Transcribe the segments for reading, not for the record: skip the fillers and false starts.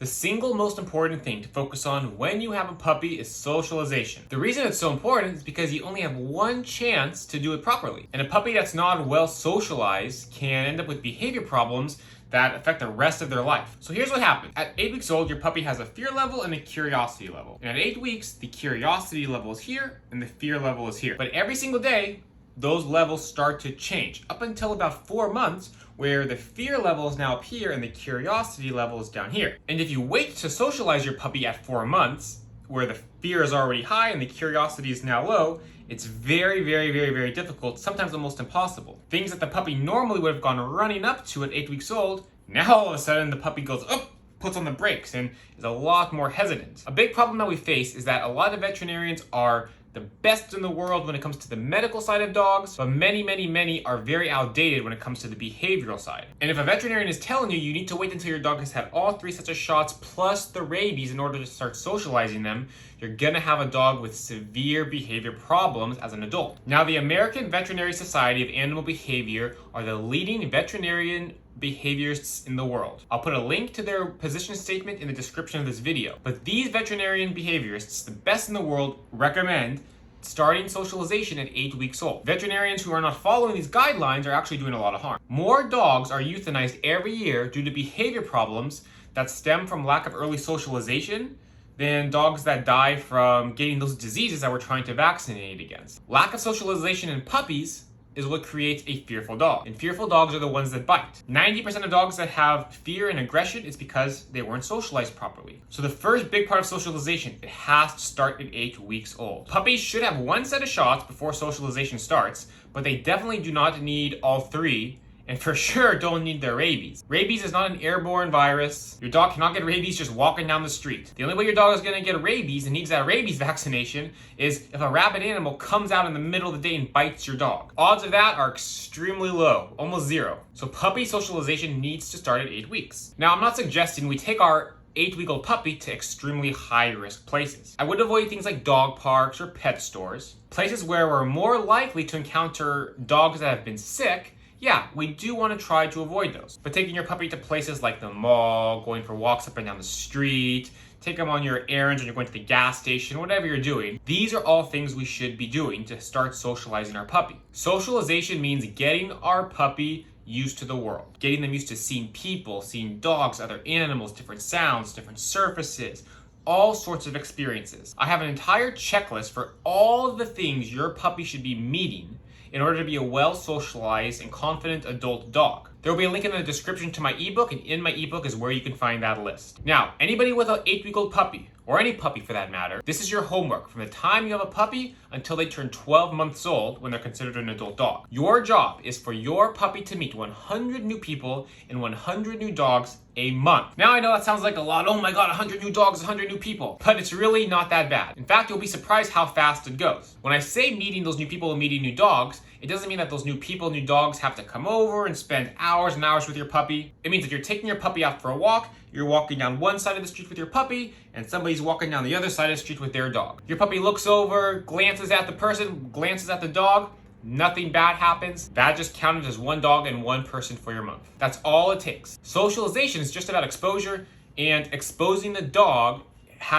The single most important thing to focus on when you have a puppy is socialization. The reason it's so important is because you only have one chance to do it properly. And a puppy that's not well socialized can end up with behavior problems that affect the rest of their life. So here's what happens. At 8 weeks old, your puppy has a fear level and a curiosity level. And at 8 weeks, the curiosity level is here and the fear level is here. But every single day, those levels start to change up until about 4 months, where the fear level is now up here and the curiosity level is down here. And if you wait to socialize your puppy at 4 months, where the fear is already high and the curiosity is now low, it's very, very, very, very difficult, sometimes almost impossible. Things that the puppy normally would have gone running up to at 8 weeks old, now all of a sudden the puppy goes up, puts on the brakes, and is a lot more hesitant. A big problem that we face is that a lot of veterinarians are the best in the world when it comes to the medical side of dogs, but many are very outdated when it comes to the behavioral side. And if a veterinarian is telling you you need to wait until your dog has had all 3 sets of shots plus the rabies in order to start socializing them, you're gonna have a dog with severe behavior problems as an adult. Now, the American Veterinary Society of Animal Behavior are the leading veterinarian behaviorists in the world. I'll put a link to their position statement in the description of this video. But these veterinarian behaviorists, the best in the world, recommend starting socialization at 8 weeks old. Veterinarians who are not following these guidelines are actually doing a lot of harm. More dogs are euthanized every year due to behavior problems that stem from lack of early socialization than dogs that die from getting those diseases that we're trying to vaccinate against. Lack of socialization in puppies is what creates a fearful dog. And fearful dogs are the ones that bite. 90% of dogs that have fear and aggression is because they weren't socialized properly. So the first big part of socialization, it has to start at 8 weeks old. Puppies should have 1 set of shots before socialization starts, but they definitely do not need all 3. And for sure don't need their rabies. Rabies is not an airborne virus. Your dog cannot get rabies just walking down the street. The only way your dog is gonna get rabies and needs that rabies vaccination is if a rabid animal comes out in the middle of the day and bites your dog. Odds of that are extremely low, almost 0. So puppy socialization needs to start at 8 weeks. Now, I'm not suggesting we take our 8-week-old puppy to extremely high-risk places. I would avoid things like dog parks or pet stores. Places where we're more likely to encounter dogs that have been sick. Yeah, we do want to try to avoid those. But taking your puppy to places like the mall, going for walks up and down the street, take them on your errands when you're going to the gas station, whatever you're doing, these are all things we should be doing to start socializing our puppy. Socialization means getting our puppy used to the world, getting them used to seeing people, seeing dogs, other animals, different sounds, different surfaces, all sorts of experiences. I have an entire checklist for all of the things your puppy should be meeting in order to be a well-socialized and confident adult dog. There will be a link in the description to my ebook, and in my ebook is where you can find that list. Now, anybody with an 8-week-old puppy, or any puppy for that matter, this is your homework from the time you have a puppy until they turn 12 months old when they're considered an adult dog. Your job is for your puppy to meet 100 new people and 100 new dogs a month. Now, I know that sounds like a lot. Oh my God, 100 new dogs, 100 new people. But it's really not that bad. In fact, you'll be surprised how fast it goes. When I say meeting those new people and meeting new dogs, it doesn't mean that those new people, new dogs have to come over and spend hours and hours with your puppy. It means that you're taking your puppy out for a walk, you're walking down one side of the street with your puppy, and somebody's walking down the other side of the street with their dog. Your puppy looks over, glances at the person, glances at the dog, nothing bad happens. That just counted as 1 dog and 1 person for your month. That's all it takes. Socialization is just about exposure and exposing the dog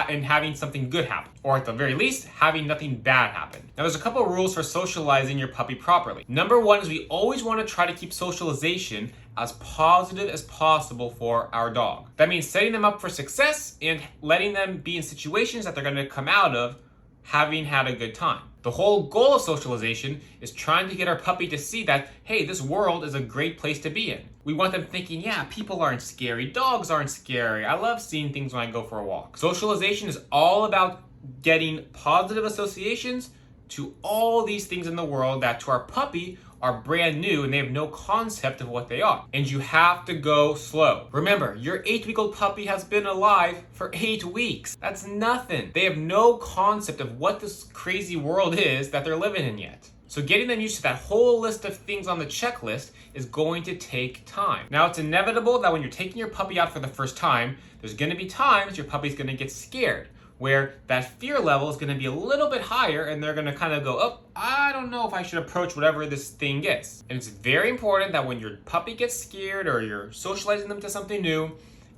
and having something good happen, or at the very least, having nothing bad happen. Now, there's a couple of rules for socializing your puppy properly. Number 1 is we always want to try to keep socialization as positive as possible for our dog. That means setting them up for success and letting them be in situations that they're going to come out of having had a good time. The whole goal of socialization is trying to get our puppy to see that, hey, this world is a great place to be in. We want them thinking, yeah, people aren't scary, dogs aren't scary, I love seeing things when I go for a walk. Socialization is all about getting positive associations to all these things in the world that to our puppy are brand new and they have no concept of what they are. And you have to go slow. Remember, your 8-week-old puppy has been alive for 8 weeks. That's nothing. They have no concept of what this crazy world is that they're living in yet. So getting them used to that whole list of things on the checklist is going to take time. Now, it's inevitable that when you're taking your puppy out for the first time, there's gonna be times your puppy's gonna get scared, where that fear level is going to be a little bit higher and they're going to kind of go, oh, I don't know if I should approach whatever this thing is. And it's very important that when your puppy gets scared or you're socializing them to something new,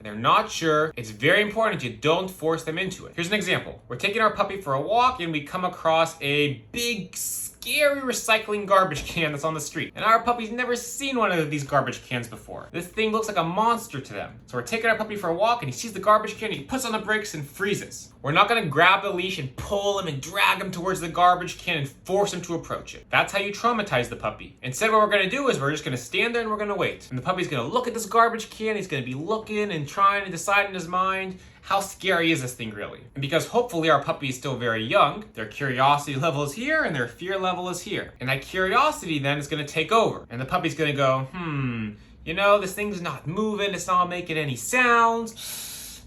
and they're not sure, it's very important you don't force them into it. Here's an example. We're taking our puppy for a walk and we come across a big, scary recycling garbage can that's on the street. And our puppy's never seen one of these garbage cans before. This thing looks like a monster to them. So we're taking our puppy for a walk and he sees the garbage can, he puts on the brakes and freezes. We're not gonna grab the leash and pull him and drag him towards the garbage can and force him to approach it. That's how you traumatize the puppy. Instead, what we're gonna do is we're just gonna stand there and we're gonna wait. And the puppy's gonna look at this garbage can, he's gonna be looking and trying to decide in his mind, how scary is this thing really? And because hopefully our puppy is still very young, their curiosity level is here and their fear level is here. And that curiosity then is gonna take over. And the puppy's gonna go, this thing's not moving, it's not making any sounds.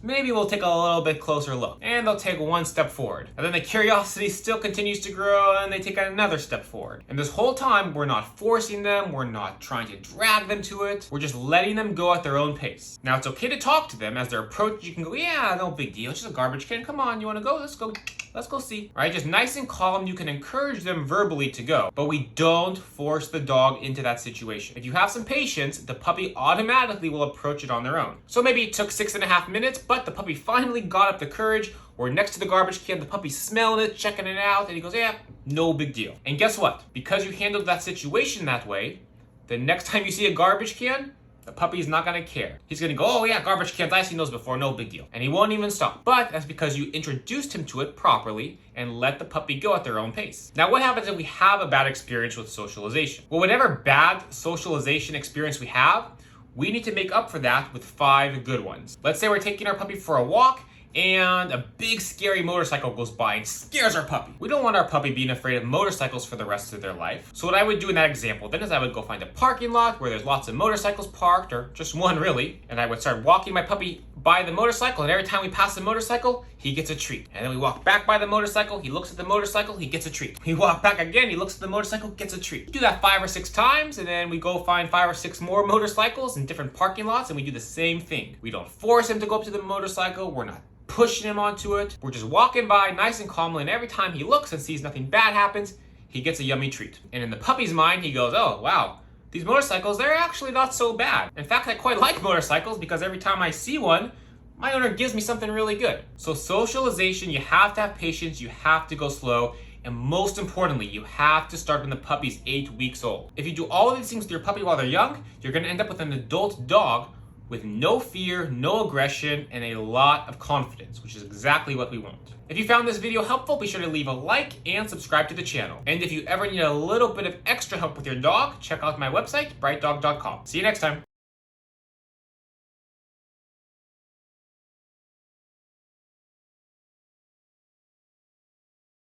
Maybe we'll take a little bit closer look. And they'll take one step forward. And then the curiosity still continues to grow and they take another step forward. And this whole time, we're not forcing them, we're not trying to drag them to it, we're just letting them go at their own pace. Now it's okay to talk to them as they're approaching. You can go, yeah, no big deal, it's just a garbage can, come on, you wanna go? Let's go see. All right, just nice and calm, you can encourage them verbally to go, but we don't force the dog into that situation. If you have some patience, the puppy automatically will approach it on their own. So maybe it took 6.5 minutes, but the puppy finally got up the courage. We're next to the garbage can, the puppy's smelling it, checking it out, and he goes, yeah, no big deal. And guess what? Because you handled that situation that way, the next time you see a garbage can, the puppy's not gonna care. He's gonna go, oh yeah, garbage cans, I've seen those before, no big deal. And he won't even stop. But that's because you introduced him to it properly and let the puppy go at their own pace. Now what happens if we have a bad experience with socialization? Well, whatever bad socialization experience we have, we need to make up for that with 5 good ones. Let's say we're taking our puppy for a walk and a big scary motorcycle goes by and scares our puppy. We don't want our puppy being afraid of motorcycles for the rest of their life. So what I would do in that example then is I would go find a parking lot where there's lots of motorcycles parked, or just one really, and I would start walking my puppy by the motorcycle, and every time we pass the motorcycle, he gets a treat. And then we walk back by the motorcycle, he looks at the motorcycle, he gets a treat. We walk back again, he looks at the motorcycle, gets a treat. We do that 5 or 6 times, and then we go find 5 or 6 more motorcycles in different parking lots, and we do the same thing. We don't force him to go up to the motorcycle, we're not pushing him onto it. We're just walking by nice and calmly, and every time he looks and sees nothing bad happens, he gets a yummy treat. And in the puppy's mind, he goes, oh, wow, these motorcycles, they're actually not so bad. In fact, I quite like motorcycles because every time I see one, my owner gives me something really good. So socialization, you have to have patience, you have to go slow, and most importantly, you have to start when the puppy's 8 weeks old. If you do all of these things with your puppy while they're young, you're gonna end up with an adult dog with no fear, no aggression, and a lot of confidence, which is exactly what we want. If you found this video helpful, be sure to leave a like and subscribe to the channel. And if you ever need a little bit of extra help with your dog, check out my website, brightdog.com. See you next time.